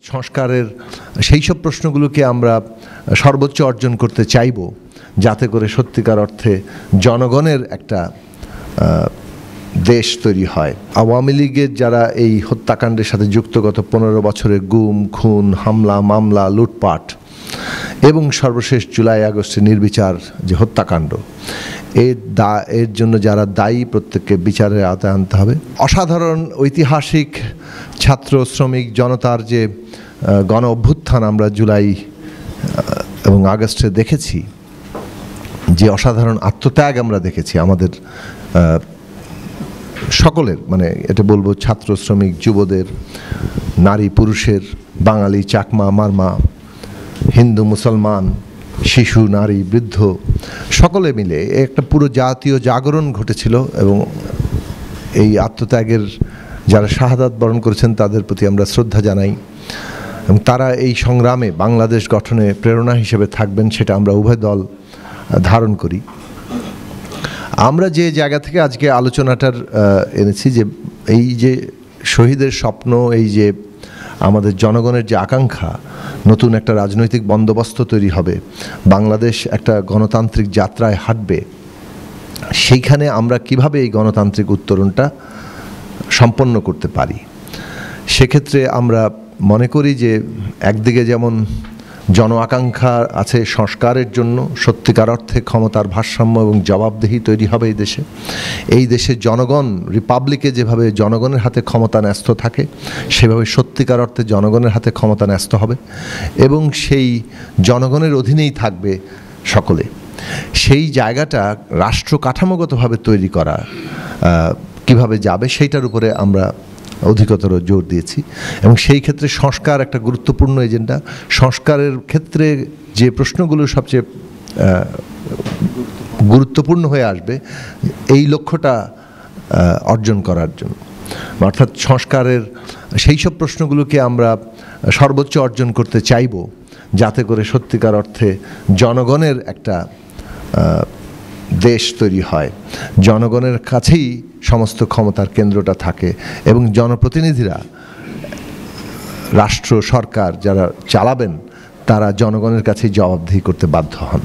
সংস্কারের সেই সব প্রশ্নগুলোকে আমরা সর্বোচ্চ অর্জন করতে চাইব, যাতে করে সত্যিকার অর্থে জনগণের একটা দেশ তৈরি হয়। আওয়ামী লীগের যারা এই হত্যাকাণ্ডের সাথে যুক্ত গত 15 বছরের গুম, খুন, হামলা, মামলা, লুটপাট এবং সর্বশেষ জুলাই আগস্টের নির্বিচার যে হত্যাকাণ্ড, এর জন্য যারা দায়ী প্রত্যেককে বিচারের আওতায় আনতে হবে। অসাধারণ ঐতিহাসিক ছাত্র শ্রমিক জনতার যে গণ অভ্যুত্থান আমরা জুলাই এবং আগস্টে দেখেছি, যে অসাধারণ আত্মত্যাগ আমরা দেখেছি আমাদের সকলের, মানে এটা বলবো ছাত্র শ্রমিক যুবদের, নারী পুরুষের, বাঙালি চাকমা মারমা, হিন্দু মুসলমান, শিশু নারী বৃদ্ধ, সকলে মিলে একটা পুরো জাতীয় জাগরণ ঘটেছিল। এবং এই আত্মত্যাগের যারা শাহাদাত বরণ করেছেন তাদের প্রতি আমরা শ্রদ্ধা জানাই, এবং তারা এই সংগ্রামে বাংলাদেশ গঠনে প্রেরণা হিসেবে থাকবেন সেটা আমরা উভয় দল ধারণ করি। আমরা যে জায়গা থেকে আজকে আলোচনাটার এনেছি, যে এই যে শহীদের স্বপ্ন, এই যে আমাদের জনগণের যে আকাঙ্ক্ষা, নতুন একটা রাজনৈতিক বন্দোবস্ত তৈরি হবে, বাংলাদেশ একটা গণতান্ত্রিক যাত্রায় হাঁটবে, সেইখানে আমরা কিভাবে এই গণতান্ত্রিক উত্তরণটা সম্পন্ন করতে পারি। সেক্ষেত্রে আমরা মনে করি যে একদিকে যেমন জন আকাঙ্ক্ষা আছে সংস্কারের জন্য, সত্যিকার অর্থে ক্ষমতার ভারসাম্য এবং জবাবদিহি তৈরি হবে এই দেশে জনগণ, রিপাবলিকে যেভাবে জনগণের হাতে ক্ষমতা ন্যস্ত থাকে, সেভাবে সত্যিকার অর্থে জনগণের হাতে ক্ষমতা ন্যস্ত হবে এবং সেই জনগণের অধীনেই থাকবে সকলে। সেই জায়গাটা রাষ্ট্র কাঠামোগতভাবে তৈরি করা কিভাবে যাবে, সেইটার উপরে আমরা অধিকতর জোর দিয়েছি। এবং সেই ক্ষেত্রে সংস্কার একটা গুরুত্বপূর্ণ এজেন্ডা। সংস্কারের ক্ষেত্রে যে প্রশ্নগুলো সবচেয়ে গুরুত্বপূর্ণ হয়ে আসবে এই লক্ষ্যটা অর্জন করার জন্য, অর্থাৎ সংস্কারের সেই সব প্রশ্নগুলোকে আমরা সর্বোচ্চ অর্জন করতে চাইব, যাতে করে সত্যিকার অর্থে জনগণের একটা দেশ তৈরি হয়, জনগণের কাছেই সমস্ত ক্ষমতার কেন্দ্রটা থাকে এবং জনপ্রতিনিধিরা, রাষ্ট্র সরকার যারা চালাবেন তারা জনগণের কাছেই জবাবদিহি করতে বাধ্য হন।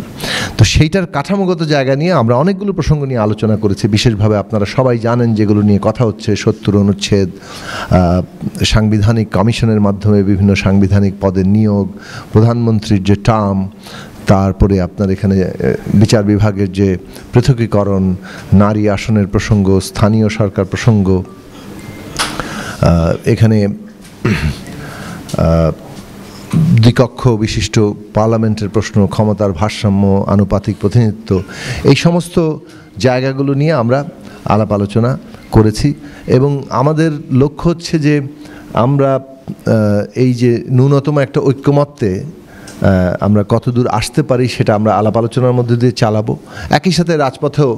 তো সেইটার কাঠামোগত জায়গা নিয়ে আমরা অনেকগুলো প্রসঙ্গ নিয়ে আলোচনা করেছি। বিশেষভাবে আপনারা সবাই জানেন যেগুলো নিয়ে কথা হচ্ছে, 70 অনুচ্ছেদ, সাংবিধানিক কমিশনের মাধ্যমে বিভিন্ন সাংবিধানিক পদের নিয়োগ, প্রধানমন্ত্রীর যে টার্ম, তারপরে আপনার এখানে বিচার বিভাগের যে পৃথকীকরণ, নারী আসনের প্রসঙ্গ, স্থানীয় সরকার প্রসঙ্গ, এখানে দ্বিকক্ষ বিশিষ্ট পার্লামেন্টের প্রশ্ন, ক্ষমতার ভারসাম্য, আনুপাতিক প্রতিনিধিত্ব, এই সমস্ত জায়গাগুলো নিয়ে আমরা আলাপ আলোচনা করেছি। এবং আমাদের লক্ষ্য হচ্ছে যে আমরা এই যে ন্যূনতম একটা ঐক্যমত্যে আমরা কতদূর আসতে পারি সেটা আমরা আলাপ আলোচনার মধ্যে দিয়ে চালাবো। একই সাথে রাজপথেও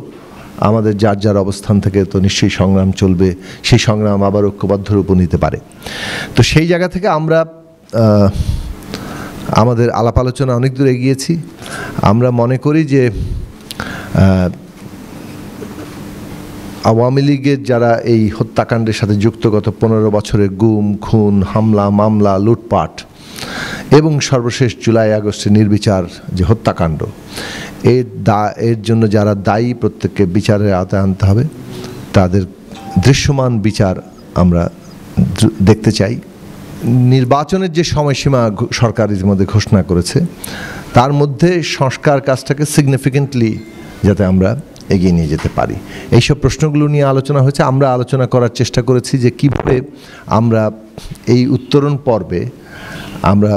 আমাদের যার যার অবস্থান থেকে তো নিশ্চয়ই সংগ্রাম চলবে, সেই সংগ্রাম আবার ঐক্যবদ্ধ রূপ নিতে পারে। তো সেই জায়গা থেকে আমরা আমাদের আলাপ আলোচনা অনেক দূর এগিয়েছি। আমরা মনে করি যে আওয়ামী লীগের যারা এই হত্যাকাণ্ডের সাথে যুক্ত গত 15 বছরের গুম, খুন, হামলা, মামলা, লুটপাট এবং সর্বশেষ জুলাই আগস্টের নির্বিচার যে হত্যাকাণ্ড, এর জন্য যারা দায়ী প্রত্যেককে বিচারের আওতায় আনতে হবে। তাদের দৃশ্যমান বিচার আমরা দেখতে চাই। নির্বাচনের যে সময়সীমা সরকার ইতিমধ্যে ঘোষণা করেছে, তার মধ্যে সংস্কার কাজটাকে সিগনিফিকেন্টলি যাতে আমরা এগিয়ে নিয়ে যেতে পারি, এইসব প্রশ্নগুলো নিয়ে আলোচনা হয়েছে। আমরা আলোচনা করার চেষ্টা করেছি যে কীভাবে আমরা এই উত্তরণ পর্বে আমরা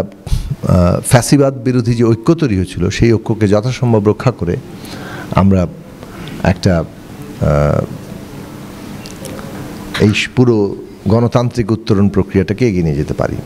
ফ্যাসিবাদ বিরোধী যে ঐক্য তৈরি হয়েছিল, সেই ঐক্যকে যথাসম্ভব রক্ষা করে আমরা একটা এই পুরো গণতান্ত্রিক উত্তরণ প্রক্রিয়াটাকে এগিয়ে নিয়ে যেতে পারি।